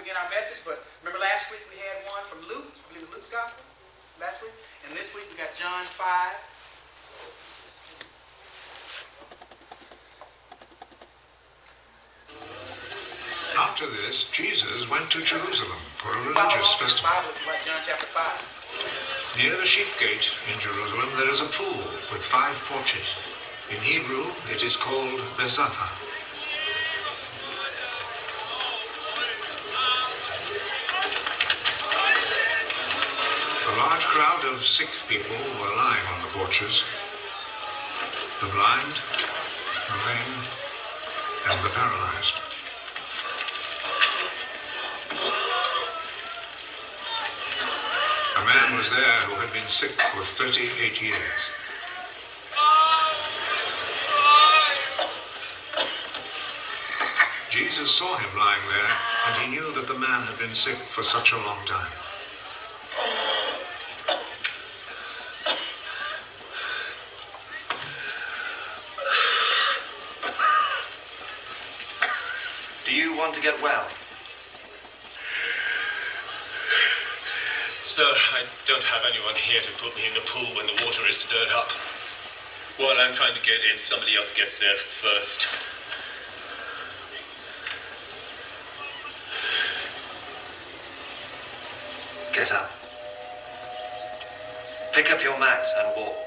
begin our message, but remember last week we had one from Luke, I believe it was Luke's Gospel last week, and this week we got John 5. So, after this, Jesus went to Jerusalem for a religious festival. Bible, if you like John chapter 5. Near the sheep gate in Jerusalem there is a pool with 5 porches. In Hebrew it is called Besatha. A large crowd of sick people were lying on the porches. The blind, the lame, and the paralyzed. A man was there who had been sick for 38 years. Jesus saw him lying there, and he knew that the man had been sick for such a long time. Do you want to get well? Sir, I don't have anyone here to put me in the pool when the water is stirred up. While I'm trying to get in, somebody else gets there first. Get up. Pick up your mat and walk.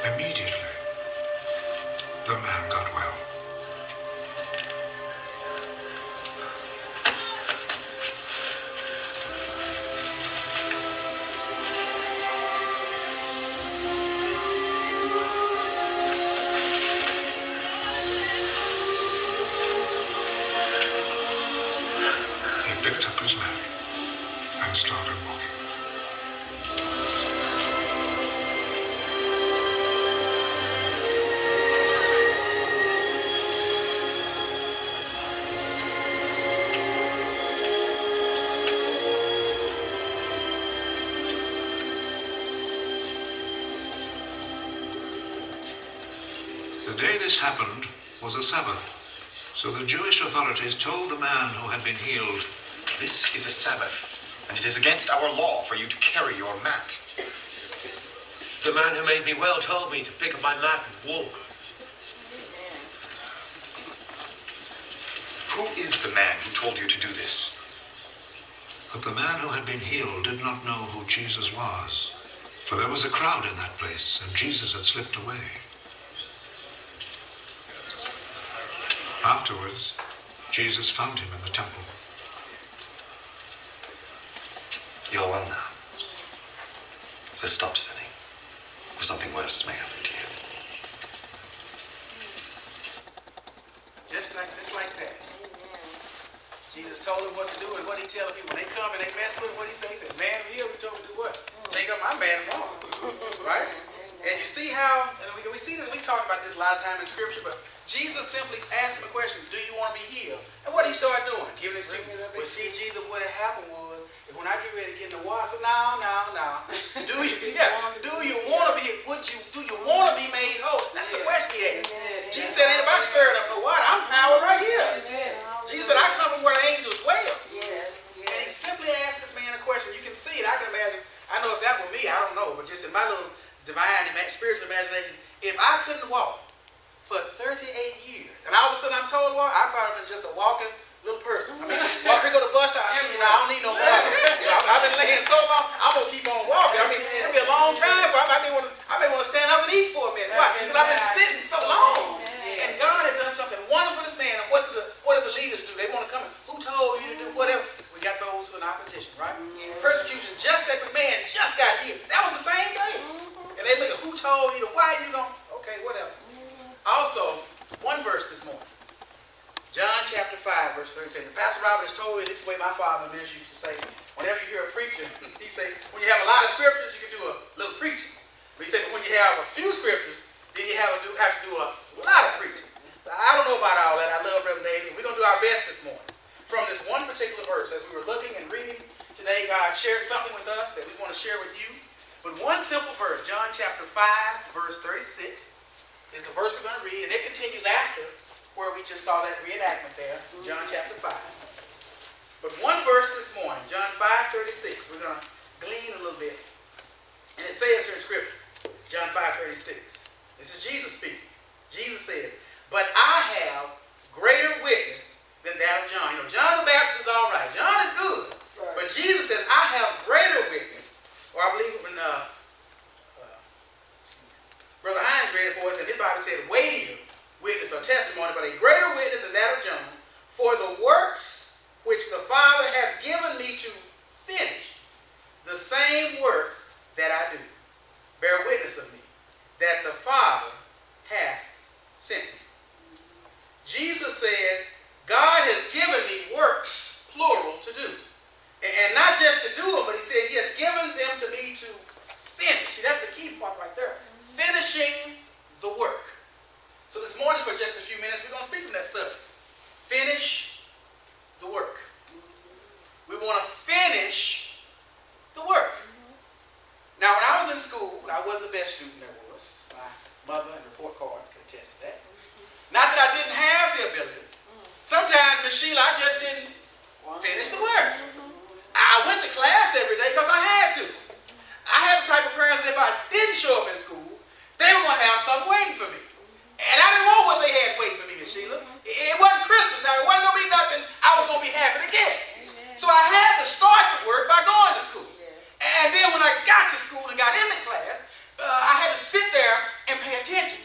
Immediately, the man got well. He picked up his mat and started walking. The day this happened was a Sabbath, so the Jewish authorities told the man who had been healed, This is a Sabbath, and it is against our law for you to carry your mat. The man who made me well told me to pick up my mat and walk. Who is the man who told you to do this? but the man who had been healed did not know who Jesus was, for there was a crowd in that place, and Jesus had slipped away. Afterwards, Jesus found him in the temple. You're well now. So stop sinning, or something worse may happen to you. Just like that. Jesus told him what to do, and what he tell people when they come and they mess with him, what he say? He said, man, here we told him to do what? Take up my man and walk. Right? And you see how, and we see this, we talk about this a lot of time in scripture, but Jesus simply asked him a question, do you want to be healed? And what did he start doing? Giving excuse. Well, see, Jesus, what had happened was, when I get ready to get in the water, I said, no. Do you want to be, do you want to be made whole? That's the question he asked. Jesus said, ain't about stirring up no water. I'm power right here. Jesus said, I come from where the angels dwell. And he simply asked this man a question. You can see it. I can imagine. I know if that were me, I don't know. But just in my little divine, spiritual imagination, if I couldn't walk for 38 years, and all of a sudden I'm told to walk, I'd probably been just a walking little person. I mean, walk here, go to the bus stop, I see, I don't need no water. I've been laying so long, I'm going to keep on walking. I mean, it'll be a long time. I may want to stand up and eat for a minute. Why? Because I've been sitting so long. And God had done something wonderful for this man. And what do the leaders do? They want to come in. Who told you to do whatever? We got those who are in opposition, right? Persecution, just that man just got healed. That was the same day. And they look at who told you to, why are you going? Okay, whatever. Also, one verse this morning. John chapter 5, verse 37. Pastor Robert has told me this is the way my father and used to say, whenever you hear a preacher, he say, when you have a lot of scriptures, you can do a little preaching. But he said, but when you have a few scriptures, then you have to do a lot of preaching. So I don't know about all that. I love Riverdale. We're going to do our best this morning. From this one particular verse, as we were looking and reading today, God shared something with us that we want to share with you. But one simple verse, John chapter 5, verse 36, is the verse we're going to read. And it continues after where we just saw that reenactment there, John chapter 5. But one verse this morning, John 5:36, we're going to glean a little bit. And it says here in Scripture, John 5:36. This is Jesus speaking. Jesus said, but I have greater witness than that of John. You know, John the Baptist is all right. John is good. Right. But Jesus says, I have greater witness. Or I believe when Brother Hines read it for us, and his Bible said, weightier witness or testimony, but a greater witness than that of John, for the works which the Father hath given me to finish, the same works that I do, bear witness of me, that the Father hath sent me. Jesus says, God has given me works, plural, to do. And not just to do them, but he says he has given them to me to finish. See, that's the key part right there. Finishing the work. So this morning, for just a few minutes, we're going to speak from that subject. Finish the work. We want to finish the work. Now, when I was in school, I wasn't the best student there was. My mother and report cards can attest to that. Not that I didn't have the ability. Sometimes, Miss Sheila, I just didn't finish the work. I went to class every day because I had to. I had the type of parents that if I didn't show up in school, they were going to have something waiting for me. And I didn't want what they had waiting for me, Miss Sheila. It wasn't Christmas time. It wasn't going to be nothing I was going to be happy to get. So I had to start the work by going to school. And then when I got to school and got into class, I had to sit there and pay attention.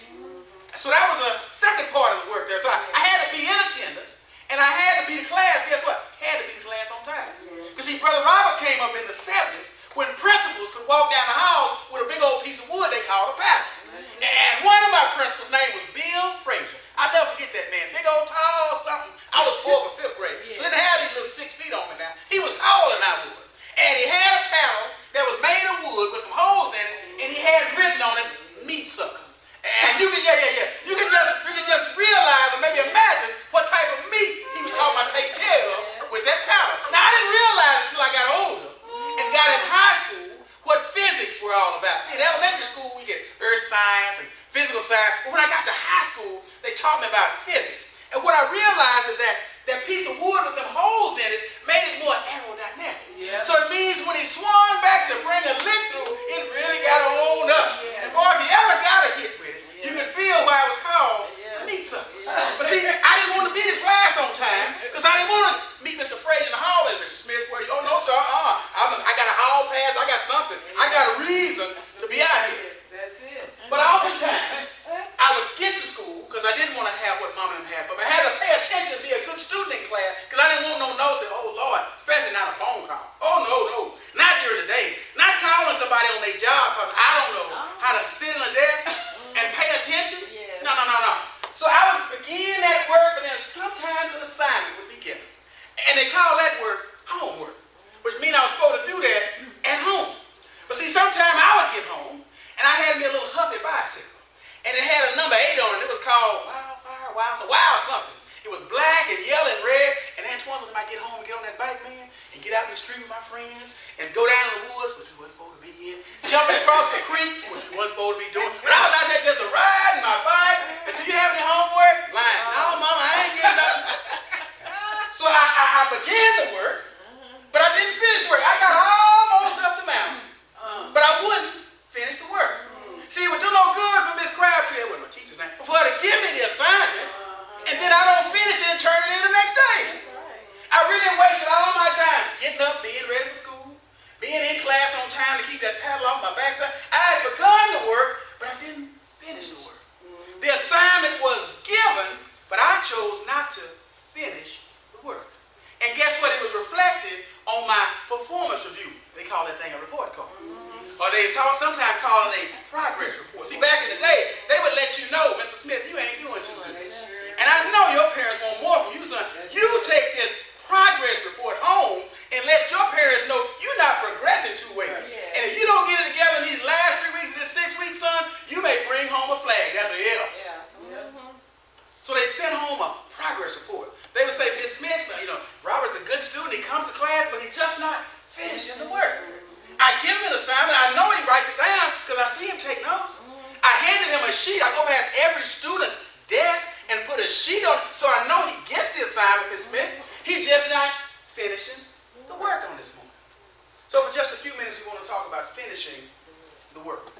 So that was a second part of the work there. So I had to be in attendance, and I had to be to class. Guess what? Had to be to class on time. Because see, Brother Robert came up in the 70s when principals could walk down the hall with a big old piece of wood they called a paddle. And one of my principals' name was Bill Frazier. I'll never forget that man. Big old tall something. I was 4th or 5th grade. So didn't have these little 6 feet on me now. He was taller than I was. And he had a paddle that was made of wood with some holes in it, and he had written on it, meat sucker. And you can, you can just realize or maybe imagine what type of meat he was talking about taking care of with that paddle. Now, I didn't realize until I got older and got in high school what physics were all about. See, in elementary school, we get earth science and physical science. But when I got to high school, they taught me about physics. And what I realized is that that piece of wood with them holes in it made it more aerodynamic. So it means when he swung back to bring a lick through, it really got on up. And boy, if you ever got a hit with it, you could feel why it was called the meat sucker. But see, I didn't want to be to class on time because I didn't want to meet Mr. Frazier in the hallway. Mr. Smith, where oh no, sir, I got a hall pass, I got something. I got a reason to be out here. That's it. But oftentimes, I would get to school because I didn't want to have what Mama and them had for me. I had to pay attention to be a good student in class because I didn't want no notes and, oh Lord, especially not a phone call. Oh no, not during the day. Not calling somebody on their job because I don't know how to sit in a desk and pay attention. No. So I would begin that work, but then sometimes an assignment would be given. And they call that work homework, which means I was supposed to do that at home. But see, sometimes I would get home and I had me a little Huffy bicycle. And it had a number 8 on it. It was called Wild something. It was black and yellow and red. And Antoine said, I might get home and get on that bike, man, and get out in the street with my friends and go down in the woods, which we wasn't supposed to be in, jumping across the creek, which we wasn't supposed to be doing. But I was out there just riding my bike. And do you have any homework? Lying. No, Mama, I ain't getting nothing. So I began to work, but I didn't finish the work. I got almost up the mountain, but I wouldn't finish the work. See, it would do no good for Miss Crabtree, that wasn't my teacher's name, for her to give me the assignment, and then I don't finish it and turn it in the next day. I really wasted all my time getting up, being ready for school, being in class on time to keep that paddle off my backside. I had begun the work, but I didn't finish the work. The assignment was given, but I chose not to finish the work. And guess what? It was reflected on my performance review. They call that thing a report card. Or they sometimes call it a progress report. See, back in the day, they would let you know, Mr. Smith, you ain't doing too good. And I know your parents want more from you, son. You take this progress report home and let your parents know you're not progressing too well. And if you don't get it together in these last 3 weeks, this 6 weeks, sheet. I go past every student's desk and put a sheet on it so I know he gets the assignment, Miss Smith. He's just not finishing the work on this morning. So for just a few minutes, we want to talk about finishing the work.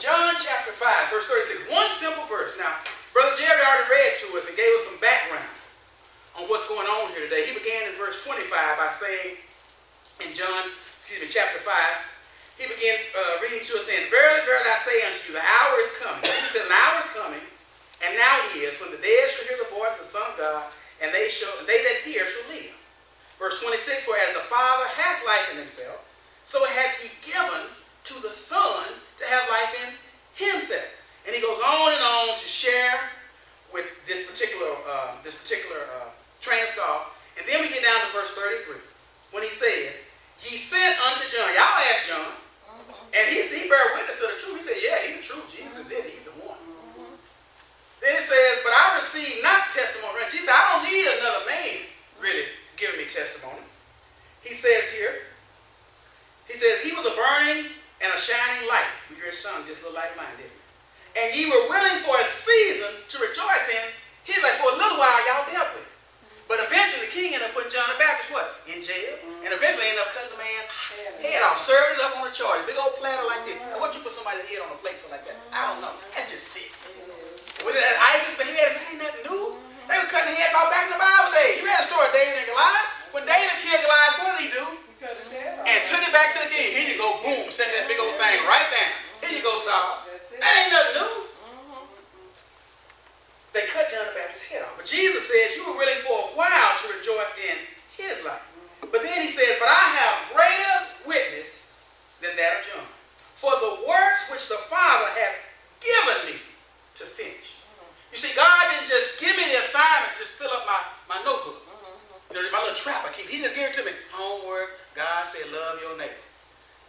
John chapter 5, verse 36. One simple verse. Now, Brother Jerry already read to us and gave us some background on what's going on here today. He began in verse 25 by saying in chapter 5, he began reading to us saying, "Verily, verily, I say unto you, the hour is coming." He says, "An hour is coming, and now is, when the dead shall hear the voice of the Son of God, and they that hear shall live." Verse 26, "For as the Father hath life in himself, so hath he given to the Son to have life in himself." And he goes on and on to share with this particular train of thought. And then we get down to verse 33, when he says, "Ye sent unto John." Y'all asked John. And he bear witness to the truth. He said, yeah, he's the truth. Jesus is it. He's the one. Then it says, "But I receive not testimony." Jesus said, I don't need another man really giving me testimony. He says here, he says, "He was a burning and a shining light." We just sung this little light of mine, didn't we? "And ye were willing for a season to rejoice in." He's like, for a little while, y'all dealt with it. But eventually, the king ended up putting John the Baptist what? In jail. And eventually ended up cutting the man's head off, served it up on a charge. Big old platter like this. Now, what'd you put somebody's head on a plate for like that? I don't know. That's just sick. With that ISIS beheaded, that ain't nothing new. They were cutting heads off back in the Bible days. You read the story of David and Goliath? When David killed Goliath, what did he do? And took it back to the king. Here you go, boom, set that big old thing right down. Here you go, Saul. That ain't nothing new. They cut John the Baptist's head off. But Jesus says, you were willing for a while to rejoice in his life. But then he says, "But I have greater witness than that of John, for the works which the Father hath given me to finish." You see, God didn't just give me the assignment to just fill up my notebook. You know, my little trap I keep. He just gave it to me. Homework. God said, love your neighbor.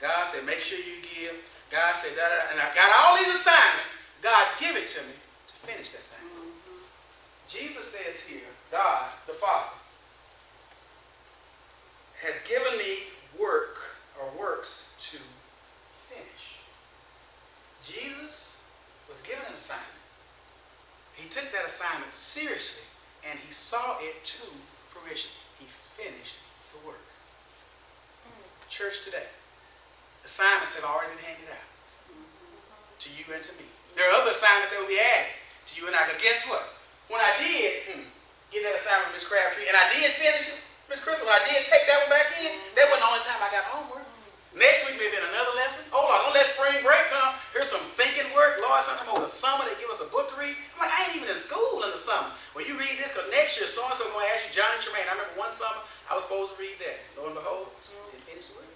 God said, make sure you give. God said, da-da-da. And I got all these assignments. God give it to me to finish that thing. Jesus says here, God, the Father, has given me work or works to finish. Jesus was given an assignment. He took that assignment seriously and he saw it to fruition. He finished the work. Church today, assignments have already been handed out to you and to me. There are other assignments that will be added to you and I, because guess what? When I did get that assignment from Miss Crabtree, and I did finish it, Miss Crystal, when I did take that one back in, that wasn't the only time I got homework. Next week may have been another lesson. Oh, Lord, don't let spring break come. Here's some thinking work. Lord, sometime over the summer, they give us a book to read. I'm like, I ain't even in school in the summer. Well, you read this, because next year, so-and-so going to ask you, Johnny Tremaine. I remember one summer, I was supposed to read that. Lo and behold, didn't finish the work.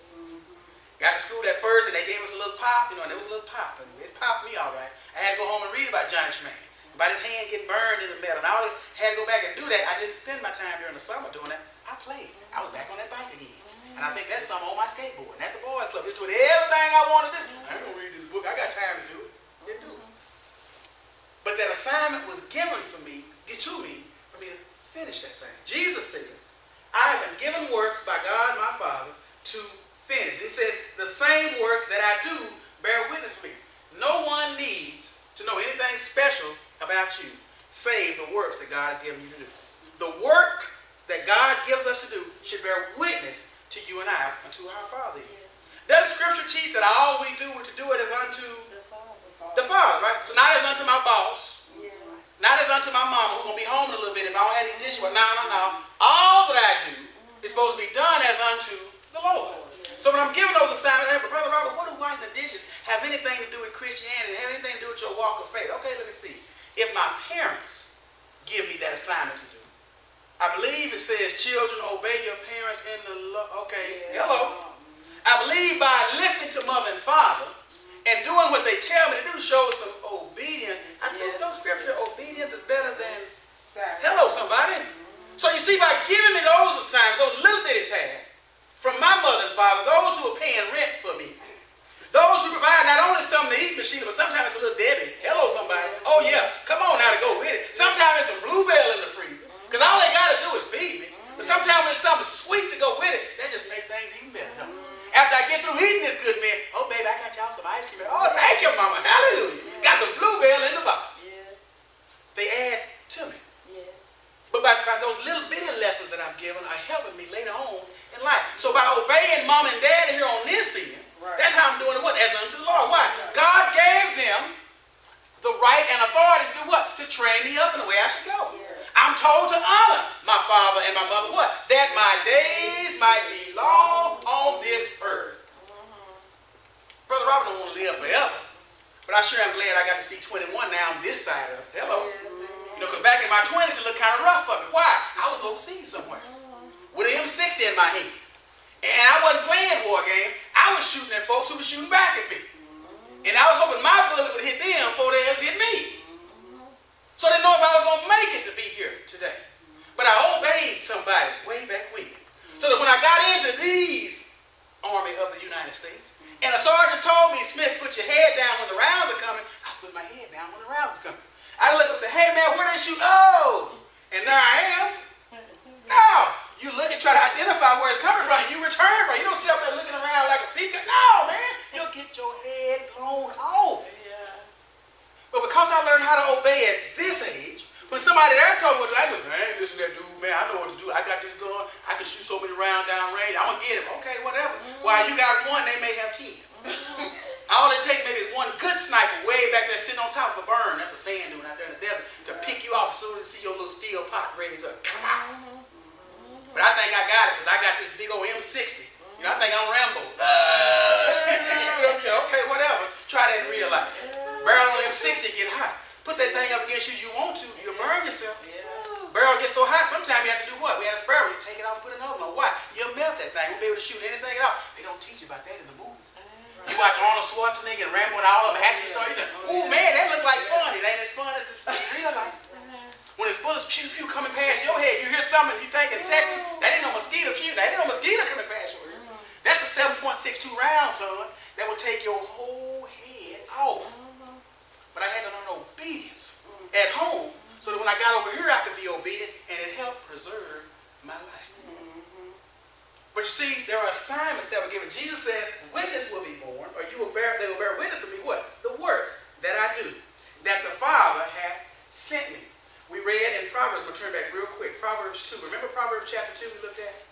Got to school that first, and they gave us a little pop, and there was a little pop, and it popped me all right. I had to go home and read about Johnny Tremaine. About his hand getting burned in the metal. And I always had to go back and do that. I didn't spend my time during the summer doing that. I played. I was back on that bike again. And I think that's something on my skateboard. And at the boys club, just doing everything I wanted to do. I don't read this book. I got time to do it. Didn't do it. But that assignment was given to me for me to finish that thing. Jesus says, I have been given works by God my Father to finish. He said, the same works that I do bear witness to me. No one needs to know anything special about you save the works that God has given you to do. The work that God gives us to do should bear witness to you and I, unto our Father. Does Scripture teach that all we do is to do it as unto the Father, right? So not as unto my boss, not as unto my mama, who's going to be home in a little bit if I don't have any dishwasher. No. All that I do is supposed to be done as unto the Lord. So when I'm giving those assignments, but Brother Robert, what do washing the dishes have anything to do with Christianity? Have anything to do with your walk of faith? Okay, let me see. If my parents give me that assignment to do, I believe it says, children, obey your parents in the Lord. Okay, hello. I believe by listening to mother and father and doing what they tell me to do shows some obedience. I think those scripture obedience is better than, hello, somebody. So you see, by giving me those assignments, those little bitty tasks, from my mother and father, those who are paying rent for me, those who provide not only something to eat, but sometimes it's a little Debbie. Hello, somebody. Oh, yeah. Come on now to go with it. Sometimes it's some Bluebell in the freezer, because all they got to do is feed me. But sometimes when it's something sweet to go with it, that just makes things even better, don't it? After I get through eating this good meal, oh, baby, I got y'all some ice cream. Oh, thank you, Mama. Hallelujah. bell in the box. Yes. They add to me. Yes. But by those little bitty lessons that I'm given are helping me later on in life. So by obeying mom and dad here on this end, that's how I'm doing it. What? As unto the Lord. Why? God gave them the right and authority to do what? To train me up in the way I should go. Yes. I'm told to honor my father and my mother. What? That my days might be long on this earth. Brother Robert don't want to live forever. But I sure am glad I got to see 21 now on this side of it. Hello. Yes. You know, because back in my 20s, it looked kind of rough for me. Why? I was overseas somewhere with an M60 in my hand. And I wasn't playing war game. I was shooting at folks who were shooting back at me. And I was hoping my bullet would hit them before theirs hit me. So I didn't know if I was going to make it to be here today. But I obeyed somebody way back when. So that when I got into these Army of the United States, and a sergeant told me, Smith, put your head down when the rounds are coming, I put my head down when the rounds are coming. I look up and say, hey man, where they shoot? Oh! And there I am. No! You look and try to identify where it's coming from, and you return from it. You don't sit up there looking around like a peacock. No, man! You'll get your head blown off. Yeah. But because I learned how to obey at this age, when somebody there told me what to do, I go, man, listen to that dude, man, I know what to do. I got this gun. I can shoot so many rounds down range. I'm going to get him. Okay, whatever. While you got one, they may have 10. All it takes maybe is one good sniper way back there sitting on top of a burn. That's a sand dune out there in the desert to pick you off as soon as you see your little steel pot raise up. But I think I got it because I got this big old M60. You know, I think I'm Rambo. Okay, whatever. Try that in real life. Barrel on M60 get hot. Put that thing up against you want to, you'll burn yourself. Yeah. Barrel gets so hot, sometimes you have to do what? We had a sparrow, you take it out and put another one. Why? You'll melt that thing. You'll be able to shoot anything at all. They don't teach you about that in the movies. You watch Arnold Schwarzenegger and Rambo and all of them action stars, you think, ooh man, that look like fun. It ain't as fun as it's in real life. When his bullets pew pew coming past your head, you hear something, you think in Texas, that ain't no mosquito few, that ain't no mosquito coming past your head. That's a 7.62 round, son, that will take your whole head off. But I had to learn obedience at home so that when I got over here, I could be obedient, and it helped preserve my life. But you see, there are assignments that were given. Jesus said, witness will be born, or they will bear witness of me what? The works that I do, that the Father hath sent me. We read in Proverbs, I'm going to turn back real quick, Proverbs 2. Remember Proverbs chapter 2 we looked at?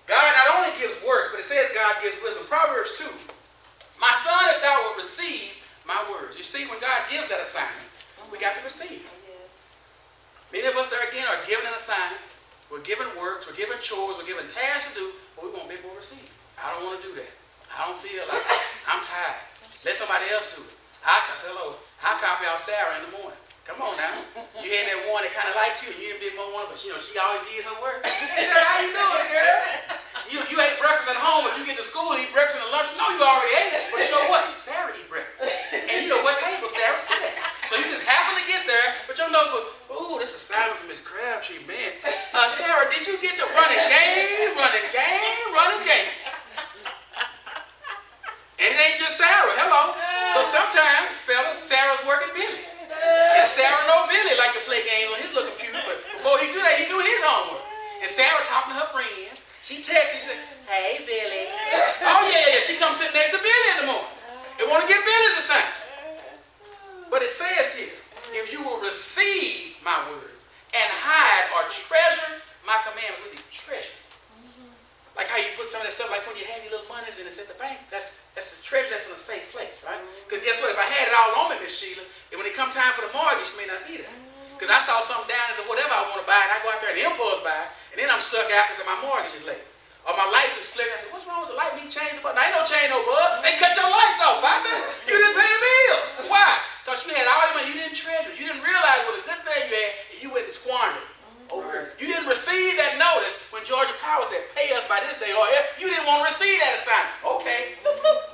God not only gives works, but it says God gives wisdom. Proverbs 2. My son, if thou wilt receive my words. You see, when God gives that assignment, we got to receive. Yes. Many of us there again are given an assignment. We're given works, we're given chores, we're given tasks to do, but we won't be able to receive. I don't want to do that. I don't feel like it. I'm tired. Let somebody else do it. I'll copy out Sarah in the morning. Come on now. You had that one that kind of liked you, and you didn't be more one, but you know, she always did her work. Hey, Sarah, how you doing, girl? You ate breakfast at home, but you get to school, eat breakfast and lunch. No, you already ate it. But you know what? Sarah eat breakfast. And you know what table Sarah sat at. So you just happen to get there, but you know, ooh, this is assignment from Miss Crabtree, man. Sarah, did you get your running game? And it ain't just Sarah, hello. So sometimes, fellas, Sarah's working Billy. And Sarah know Billy like to play games on his little computer, but before he do that, he do his homework. And Sarah talking to her friends. She texts and she says, hey, Billy. Oh, yeah. She comes sit next to Billy in the morning. They want to get Billy's assignment. But it says here, if you will receive my words and hide or treasure my commandments with you, treasure. Like how you put some of that stuff, like when you have your little monies and it's at the bank, that's a treasure that's in a safe place, right? Because guess what? If I had it all on me, Miss Sheila, and when it come time for the mortgage, you may not need it. Because I saw something down at the whatever I want to buy, and I go out there and impulse buy, and then I'm stuck out because my mortgage is late. Or my lights is flickering. I said, what's wrong with the light? You change the button. I ain't no change no bud. They cut your lights off, partner. You didn't pay the bill. Why? Because you had all your money. You didn't treasure it. You didn't realize what a good thing you had, and you went and squandered it over here. You didn't receive that notice when Georgia Power said, pay us by this day or here. You didn't want to receive that assignment. Okay.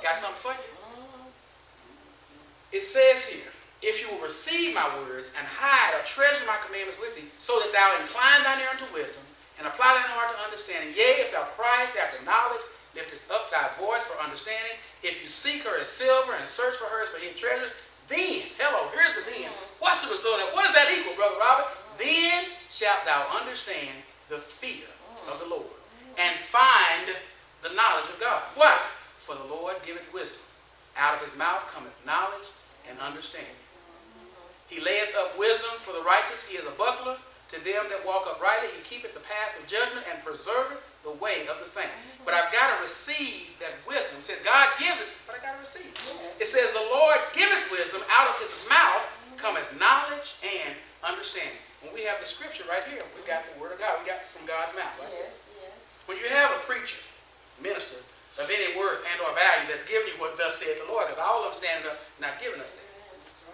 Got something for you. It says here, if you will receive my words and hide or treasure my commandments with thee, so that thou incline thine ear unto wisdom, and apply thine heart to understanding. Yea, if thou criest after knowledge, liftest up thy voice for understanding. If you seek her as silver and search for her as for hidden treasure, then, here's the then. What's the result of that? What does that equal, Brother Robert? Then shalt thou understand the fear of the Lord and find the knowledge of God. Why? For the Lord giveth wisdom. Out of his mouth cometh knowledge and understanding. He layeth up wisdom for the righteous. He is a buckler to them that walk uprightly. He keepeth the path of judgment and preserveth the way of the saint. But I've got to receive that wisdom. It says God gives it, but I got to receive it. It says the Lord giveth wisdom. Out of his mouth cometh knowledge and understanding. When we have the scripture right here, we got the word of God. We got it from God's mouth. Right? Yes, yes. When you have a preacher, minister of any worth and or value that's giving you what thus saith the Lord, because all of them standing up not giving us that.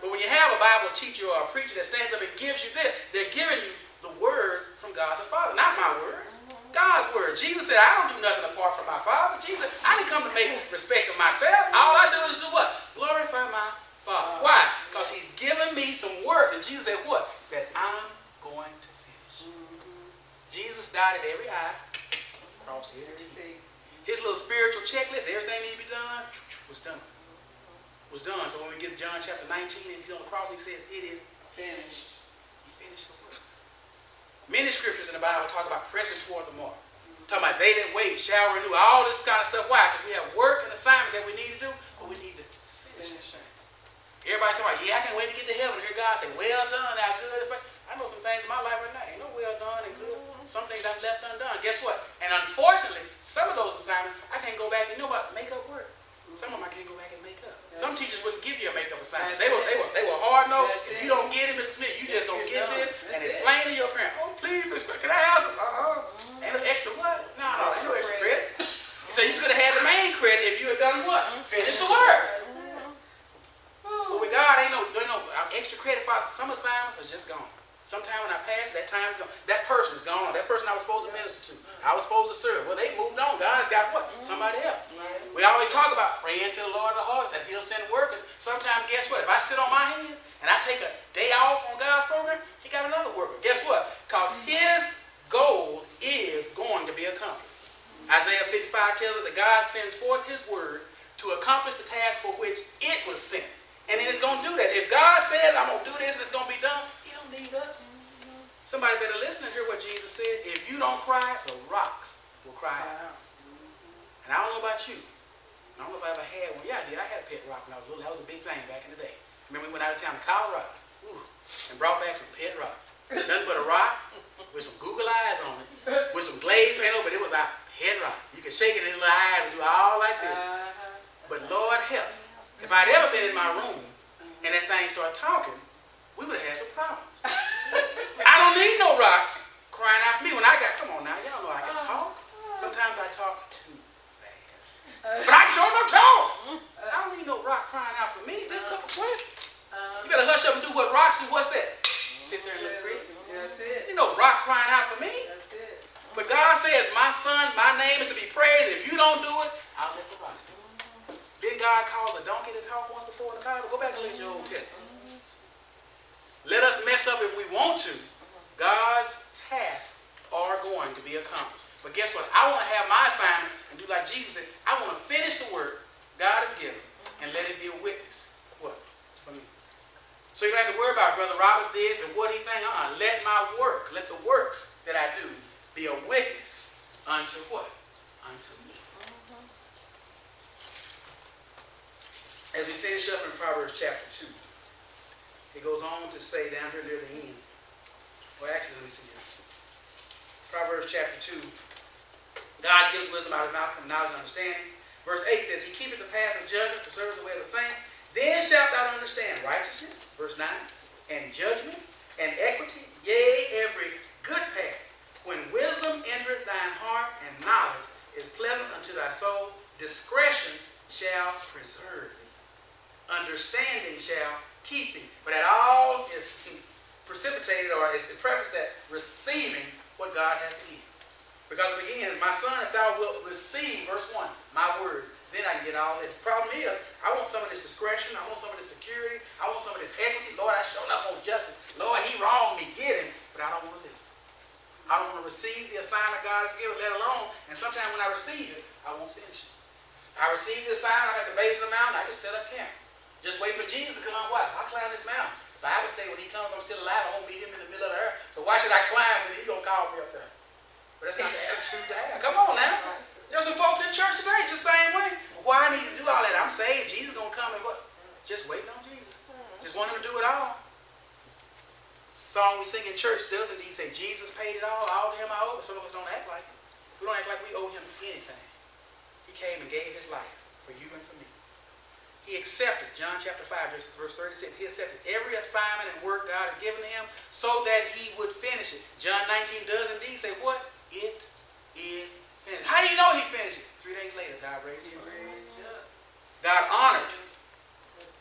But when you have a Bible teacher or a preacher that stands up and gives you this, they're giving you the words from God the Father. Not my words. God's word. Jesus said, I don't do nothing apart from my Father. Jesus, I didn't come to make respect of myself. All I do is do what? Glorify my Father. Why? Because he's given me some words. And Jesus said what? That I'm going to finish. Jesus dotted every I, crossed every T. His little spiritual checklist, everything needs to be done, was done. Was done. So when we get to John chapter 19 and he's on the cross, he says, it is finished. He finished the work. Many scriptures in the Bible talk about pressing toward the mark. Talking about they that wait shall renew. All this kind of stuff. Why? Because we have work and assignment that we need to do, but we need to finish this thing. Everybody talking about, yeah, I can't wait to get to heaven and hear God say, well done, thou good. I know some things in my life right now ain't no well done and good. Some things I've left undone. Guess what? And unfortunately, some of those assignments, I can't go back and know about makeup work. Some of them I can't go back and make up. Some teachers wouldn't give you a makeup assignment. They were hard no. If you don't get it, Mr. Smith, you just gonna get this and explain to your parent. Oh, please, Mr. Smith, can I have some? Ain't no extra what? No, ain't no extra credit. So you could have had the main credit if you had done what? Finished the work. But with God, ain't no extra credit for some assignments are just gone. Sometime when I pass, that time's gone. That person is gone. That person I was supposed to minister to, I was supposed to serve. Well, they moved on. God's got what? Somebody else. We always talk about praying to the Lord of the harvest that he'll send workers. Sometimes, guess what? If I sit on my hands and I take a day off on God's program, he got another worker. Guess what? Because his goal is going to be accomplished. Isaiah 55 tells us that God sends forth his word to accomplish the task for which it was sent. And it is going to do that. If God says, I'm going to do this and it's going to be done, he don't need us. Somebody better listen and hear what Jesus said. If you don't cry, the rocks will cry out. And I don't know about you. I don't know if I ever had one. Yeah, I did. I had a pet rock when I was little. That was a big thing back in the day. Remember we went out of town to Colorado and brought back some pet rock. Nothing but a rock with some Google eyes on it, with some glaze paint over it. It was our pet rock. You could shake it in his little eyes and do all like this. But Lord help. If I'd ever been in my room and that thing started talking, we would have had some problems. I don't need no rock crying out for me. When I got, come on now, y'all know I can talk. Sometimes I talk too fast. But I sure don't talk. I don't need no rock crying out for me. This couple quick. You better hush up and do what rocks do. What's that? Sit there and look pretty. That's it. You know, rock crying out for me. That's it. But God says, my son, my name is to be praised. If you don't do it, I'll let the rock do it. Did God cause a donkey to talk once before in the Bible? Go back and look at your Old Testament. Let us mess up if we want to. God's tasks are going to be accomplished. But guess what? I want to have my assignments and do like Jesus said. I want to finish the work God has given and let it be a witness. What? For me. So you don't have to worry about Brother Robert this and what he think. Let my work, let the works that I do be a witness unto what? Unto me. As we finish up in Proverbs chapter 2, it goes on to say down here near the end. Well, actually, let me see here. Proverbs chapter 2. God gives wisdom out of his mouth, knowledge and understanding. Verse 8 says, he keepeth the path of judgment, preserves the way of the saint. Then shalt thou understand righteousness, verse 9, and judgment, and equity, yea, every good path. When wisdom entereth thine heart, and knowledge is pleasant unto thy soul, discretion shall preserve thee. Understanding shall keep thee. But that all is precipitated or is prefaced at receiving what God has to give. Because it begins, my son, if thou wilt receive, verse 1, my words, then I can get all this. The problem is, I want some of this discretion, I want some of this security, I want some of this equity. Lord, I showed up on justice. Lord, he wronged me, get him, but I don't want to listen. I don't want to receive the assignment God has given, let alone, and sometimes when I receive it, I won't finish it. I receive the assignment, I'm at the base of the mountain, I just set up camp. Just wait for Jesus to come. Why? I climb this mountain. The Bible says when he comes, I'm still alive, I won't meet him in the middle of the earth. So why should I climb when he's going to call me up there? But that's not the attitude to have. Come on now. There's some folks in church today just the same way. Why I need to do all that? I'm saved. Jesus is going to come and what? Just waiting on Jesus. Just want him to do it all. Song we sing in church does indeed say, Jesus paid it all to him I owe, but some of us don't act like it. We don't act like we owe him anything. He came and gave his life for you and for me. He accepted, John chapter 5, verse 36, he accepted every assignment and work God had given to him so that he would finish it. John 19 does indeed say, what? It is finished. How do you know he finished it? 3 days later, God raised him. God honored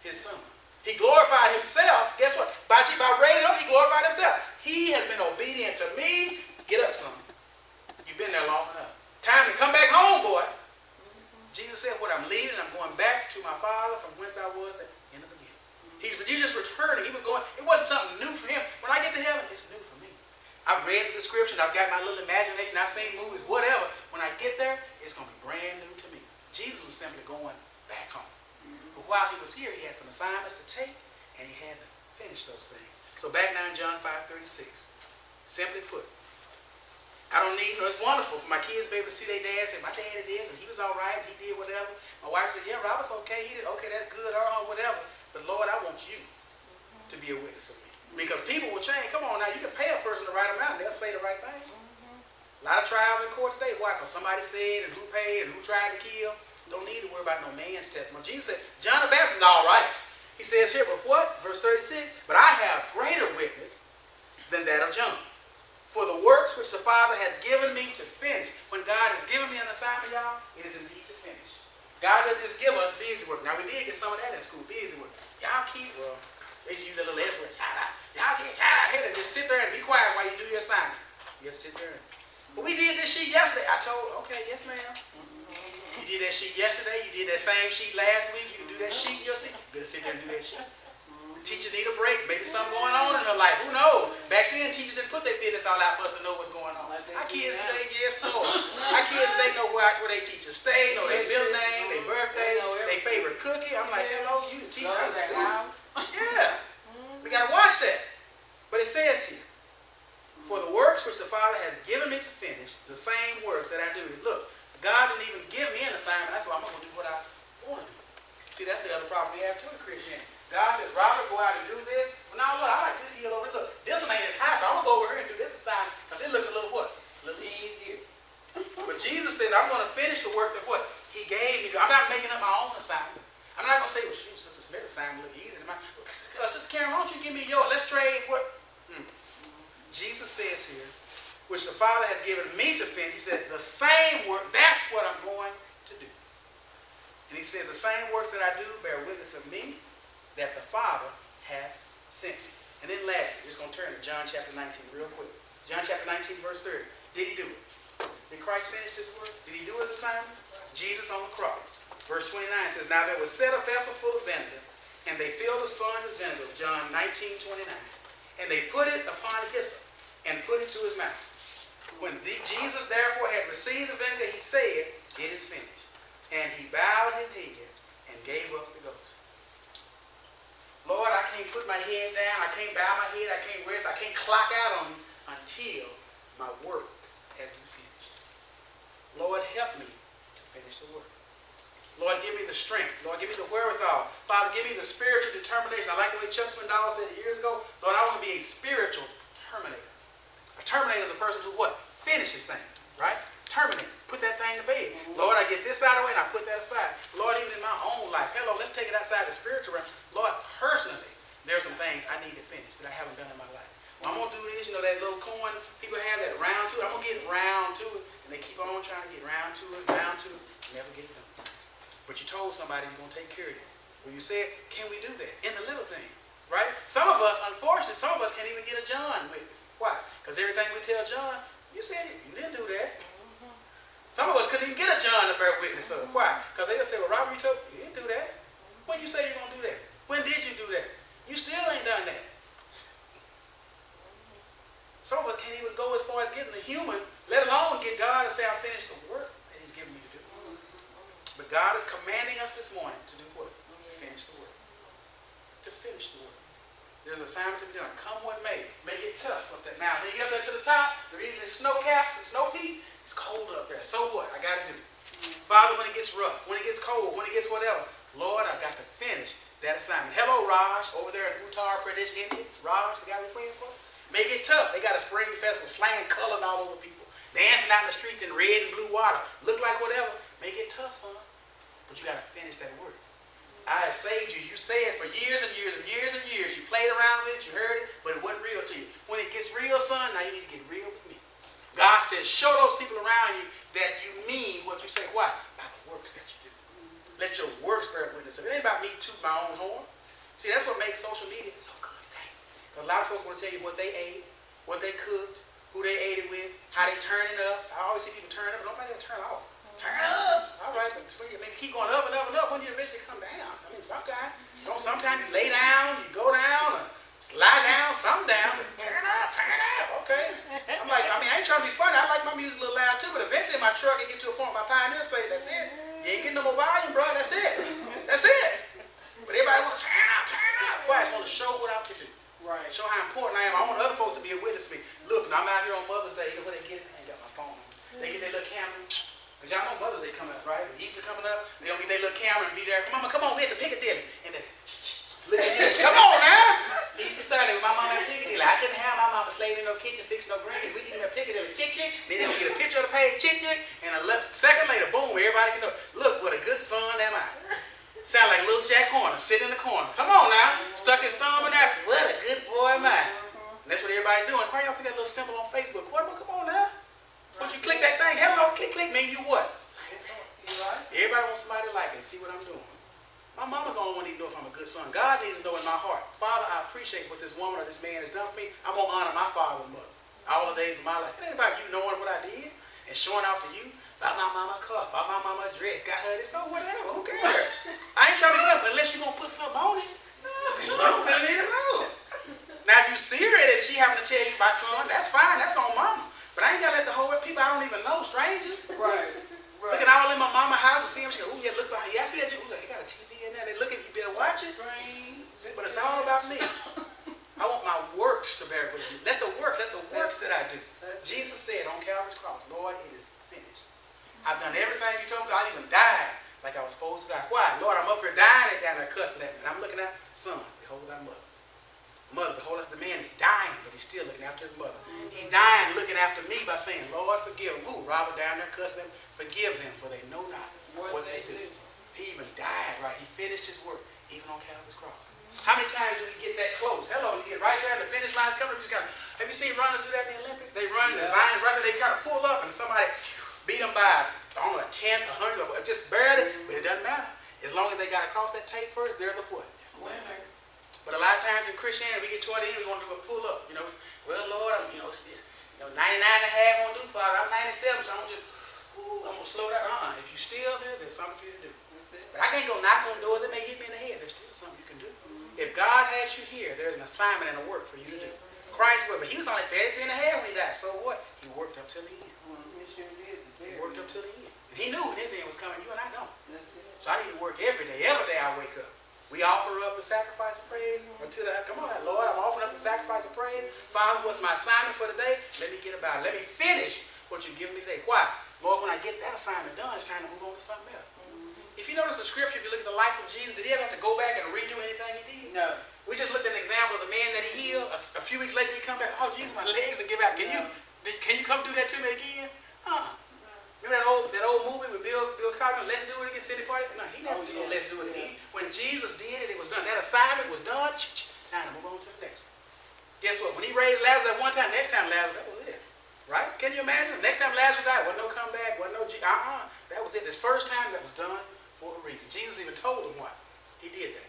his son. He glorified himself. Guess what? By raising him, he glorified himself. He has been obedient to me. Get up, son. You've been there long enough. Time to come back home, boy. Jesus said, what I'm leaving, I'm going back to my Father from whence I was in the beginning. He's just returning. He was going, it wasn't something new for him. When I get to heaven, it's new for me. I've read the description. I've got my little imagination. I've seen movies, whatever. When I get there, it's going to be brand new to me. Jesus was simply going back home. But while he was here, he had some assignments to take, and he had to finish those things. So back now in John 5:36, simply put, I don't need, it's wonderful for my kids to be able to see their dad say, my dad did this, and he was all right, and he did whatever. My wife said, yeah, Robert's okay, he did, okay, that's good, or whatever. But Lord, I want you to be a witness of me. Because people will change. Come on now, you can pay a person the right amount, and they'll say the right thing. A lot of trials in court today. Why? Because somebody said, and who paid, and who tried to kill. Don't need to worry about no man's testimony. Jesus said, John the Baptist is all right. He says here, but what? Verse 36, but I have greater witness than that of John. For the works which the Father hath given me to finish. When God has given me an assignment, y'all, it is indeed to finish. God doesn't just give us busy work. Now, we did get some of that in school, busy work. Y'all keep, well, they use a little S word. Y'all get out here and just sit there and be quiet while you do your assignment. You have to sit there. But we did this sheet yesterday. I told her, okay, yes, ma'am. You did that sheet yesterday. You did that same sheet last week. You can do that sheet. You'll see. You better sit there and do that sheet. The teacher need a break. Maybe something going on in her life. Who knows? Back then, teachers didn't put their business all out for us to know what's going on. Our kids today, yes, Lord. Our kids today know where they teachers stay, know their middle name, their birthday, their favorite cookie. I'm like, hello, you the teacher. Yeah. We got to watch that. But it says here, for the works which the Father hath given me to finish, the same works that I do. Look, God didn't even give me an assignment. That's why I'm going to do what I want to do. See, that's the other problem we have too in Christianity. God says, Robert, go out and do this. Well, now, look, I like this heel over here. Look, this one ain't as high, so I'm going to go over here and do this assignment because it looks a little what? A little easier. But Jesus says, I'm going to finish the work that what? He gave me. I'm not making up my own assignment. I'm not going to say, well, shoot, Sister Smith's assignment look easy to mine. Sister Karen, why don't you give me yours? Let's trade what? Jesus says here, which the Father had given me to finish. He said, the same work, that's what I'm going to do. And he says, the same works that I do bear witness of me, that the Father hath sent me. And then lastly, just going to turn to John chapter 19 real quick. John chapter 19, verse 30. Did he do it? Did Christ finish his work? Did he do his assignment? Jesus on the cross. Verse 29 says, now there was set a vessel full of vinegar, and they filled a sponge with vinegar, John 19:29. And they put it upon hyssop, and put it to his mouth. When Jesus therefore had received the vinegar, he said, it is finished. And he bowed his head and gave up the ghost. Lord, I can't put my head down. I can't bow my head. I can't rest. I can't clock out on you until my work has been finished. Lord, help me to finish the work. Lord, give me the strength. Lord, give me the wherewithal. Father, give me the spiritual determination. I like the way Chuck Swindoll said it years ago. Lord, I want to be a spiritual terminator. A terminator is a person who what? Finishes things, right? Terminate. Put that thing to bed. Lord, I get this out of the way and I put that aside. Lord, even in my own life. Hello, let's take it outside the spiritual realm. Lord, personally, there's some things I need to finish that I haven't done in my life. Well, I'm going to do this, you know, that little coin, people have that round to it. I'm going to get round to it. And they keep on trying to get round to it, never get it done. But you told somebody you're going to take care of this. Well, you said, can we do that? In the little thing, right? Some of us, unfortunately, some of us can't even get a John witness. Why? Because everything we tell John, you said you didn't do that. Some of us couldn't even get a John to bear witness of. Why? Because they'll say, well, Robert, you didn't do that. When you say you're going to do that? When did you do that? You still ain't done that. Some of us can't even go as far as getting the human, let alone get God to say, I finished the work that he's given me to do. But God is commanding us this morning to do what? To finish the work. To finish the work. There's an assignment to be done. Come what may. Make it tough up there. Now, when you get up there to the top, the reason it's snow capped, the snow peak, it's cold up there. So what? I got to do it. Father, when it gets rough, when it gets cold, when it gets whatever, Lord, I've got to finish that assignment. Hello, Raj, over there in Uttar Pradesh, India. Raj, the guy we're praying for. Make it tough. They got a spring festival, slaying colors all over people, dancing out in the streets in red and blue water. Look like whatever. Make it tough, son. But you got to finish that work. I have saved you. You say it for years and years and years and years. You played around with it. You heard it, but it wasn't real to you. When it gets real, son, now you need to get real with me. God says, show those people around you that you mean what you say. Why? By the works that you do. Let your works bear witness. It ain't about me tooting my own horn. See, that's what makes social media so good today. Because a lot of folks want to tell you what they ate, what they cooked, who they ate it with, how they turn it up. I always see people turn up, but nobody ever turn off. Turn up. All right, but maybe keep going up and up and up when you eventually come down. I mean, sometimes you lay down, you go down, or slide down, something down, but turn up, okay? I'm like, I ain't trying to be funny. I like my music a little loud too, but eventually my truck can get to a point where my pioneer say, that's it. You ain't getting no more volume, bro. That's it. That's it. But everybody want to turn up. Why? I want to show what I can do. Right. Show how important I am. I want other folks to be a witness to me. Look, I'm out here on Mother's Day. You know where they get it? I ain't got my phone. They get their little camera. Because y'all know Mother's Day coming up, right? Easter coming up. They gonna get their little camera and be there. Mama, come on, we at the Piccadilly. And then, look at this. Come on now. Easter Sunday with my mama at Piccadilly. I couldn't have my mama slaving in no kitchen, fixing no greens. We eating at Piccadilly. Chick. Then they gonna get a picture of the page. Chick. And a second later, boom, everybody can know. Look, what a good son am I. Sound like little Jack Horner sitting in the corner. Come on now. Stuck his thumb in that. What a good boy am I. And that's what everybody doing. Why y'all put that little symbol on Facebook? What? Come on now. Once you click that thing, hello, click, mean you what? Everybody wants somebody to like it, see what I'm doing. My mama's the only one that knows if I'm a good son. God needs to know in my heart, Father, I appreciate what this woman or this man has done for me. I'm going to honor my father and mother all the days of my life. It ain't about you knowing what I did and showing off to you. Bought my mama a car, bought my mama a dress, got her this, so whatever, who cares? I ain't trying to be good, but unless you're going to put something on it, you don't really need to know. Now, if you see her and she having to tell you about something, that's fine, that's on mama. But I ain't got to let the whole people I don't even know, strangers. Right. Looking all in my mama's house and see them, she go, oh yeah, look behind you. I see that, they got a TV in there, they look at you, better watch it. But it's all about me. I want my works to bear with you. Let the works that I do. Jesus said on Calvary's cross, Lord, it is finished. I've done everything you told me. I even died like I was supposed to die. Why? Lord, I'm up here dying and down there cussing at me. And I'm looking at son, behold thy mother. Mother, behold, the man is dying, but he's still looking after his mother. He's dying looking after me by saying, Lord, forgive him. Ooh, Robert down there cussing him. Forgive them, for they know not what they do. He even died, right? He finished his work, even on Calvary's cross. How many times do we get that close? Hello, you get right there and the finish line's coming. Have you seen runners do that in the Olympics? They run, the line is right there, they kind of pull up, and somebody beat them by, I don't know, a tenth, 100, just barely, but it doesn't matter. As long as they got across that tape first, they're the what? Winner. But a lot of times in Christianity, we get toward the end, we want to do a pull up. Well, Lord, I'm, 99 and a half won't do, Father. I'm 97, so I'm going to slow down. If you're still there, there's something for you to do. But I can't go knock on doors that may hit me in the head. There's still something you can do. If God has you here, there's an assignment and a work for you to do. Christ worked, but he was only 33 and a half when he died. So what? He worked up till the end. He worked up till the end. And he knew when his end was coming. You and I don't. So I need to work every day. Every day I wake up. We offer up the sacrifice of praise until that. Come on, Lord, I'm offering up the sacrifice of praise. Father, what's my assignment for today? Let me get about it. Let me finish what you've given me today. Why? Lord, when I get that assignment done, it's time to move on to something else. If you notice the scripture, if you look at the life of Jesus, did he ever have to go back and redo anything he did? No. We just looked at an example of the man that he healed. A few weeks later, he come back, oh, Jesus, my legs are give out. Can you come do that to me again? Remember that old movie with Bill Cosby, Let's Do It Again, City Party? No, he never did Let's Do It Again. When Jesus did it, it was done. That assignment was done. Time to move on to the next one. Guess what? When he raised Lazarus at one time, next time Lazarus, that was it. Right? Can you imagine? Next time Lazarus died, wasn't no comeback, wasn't no that was it. This first time that was done for a reason. Jesus even told him why. He did that.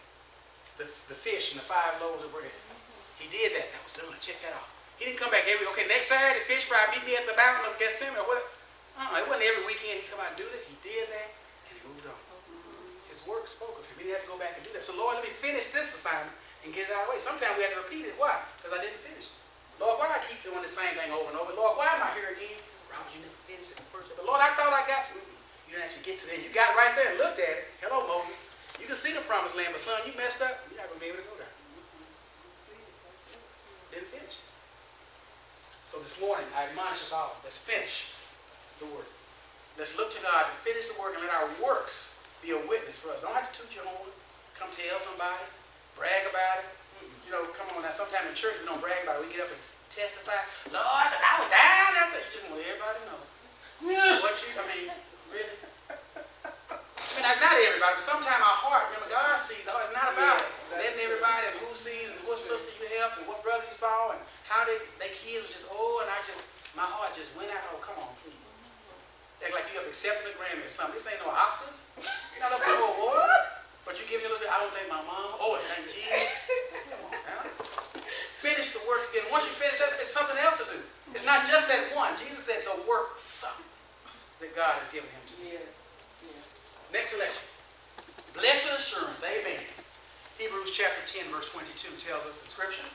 The fish and the 5 loaves of bread. He did that. That was done. Check that out. He didn't come back every, okay, next Saturday, fish fry, meet me at the mountain of Gethsemane or whatever. It wasn't every weekend he come out and do that. He did that, and he moved on. His work spoke of him. He didn't have to go back and do that. So, Lord, let me finish this assignment and get it out of the way. Sometimes we have to repeat it. Why? Because I didn't finish it. Lord, why do I keep doing the same thing over and over? Lord, why am I here again? Robert, you never finished it the first time. But Lord, I thought I got to. You didn't actually get to that. You got right there and looked at it. Hello, Moses. You can see the promised land, but son, you messed up. You're not going to be able to go there. Didn't finish it. So this morning, I admonish us all. Let's finish the work. Let's look to God to finish the work and let our works be a witness for us. Don't have to toot your horn. Come tell somebody. Brag about it. Come on now. Sometimes in church we don't brag about it. We get up and testify, Lord, because I was down after. You just want everybody to know. What you, I mean, really? I mean, not everybody, but sometimes our heart, remember, God sees, oh, it's not about letting everybody and who sees and what sister you helped and what brother you saw and how they kids was just, oh, and my heart just went out, oh, come on, please. Act like you have accepted a Grammy or something. This ain't no Oscars. You're not up for no award. But you give me a little bit, I don't thank my mama. Oh, and thank Jesus. Come on, now. Finish the work again. Once you finish, it's something else to do. It's not just that one. Jesus said the works that God has given him to do. Next selection. Blessed assurance. Amen. Hebrews chapter 10, verse 22 tells us in Scripture.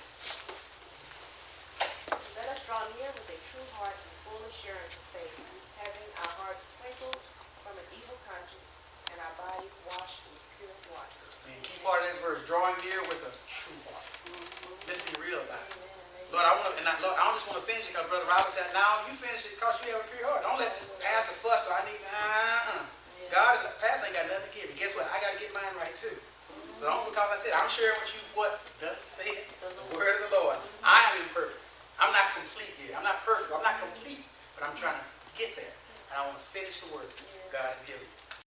Let us draw near with a true heart and full assurance of faith, having our hearts sprinkled from an evil conscience and our bodies washed with pure water. And key part of that verse, drawing near with a true heart. Let's be real about it. Lord, I don't just want to finish it because Brother Robert said, no, you finish it because you have a pure heart. Don't let Pastor fuss or I need, Pastor ain't got nothing to give you. Guess what? I got to get mine right too. So don't, because I said, I'm sharing with you what thus saith the word of the Lord. I am imperfect. I'm not complete yet. I'm not perfect. I'm not complete, but I'm trying to get there. And I want to finish the work God has given me.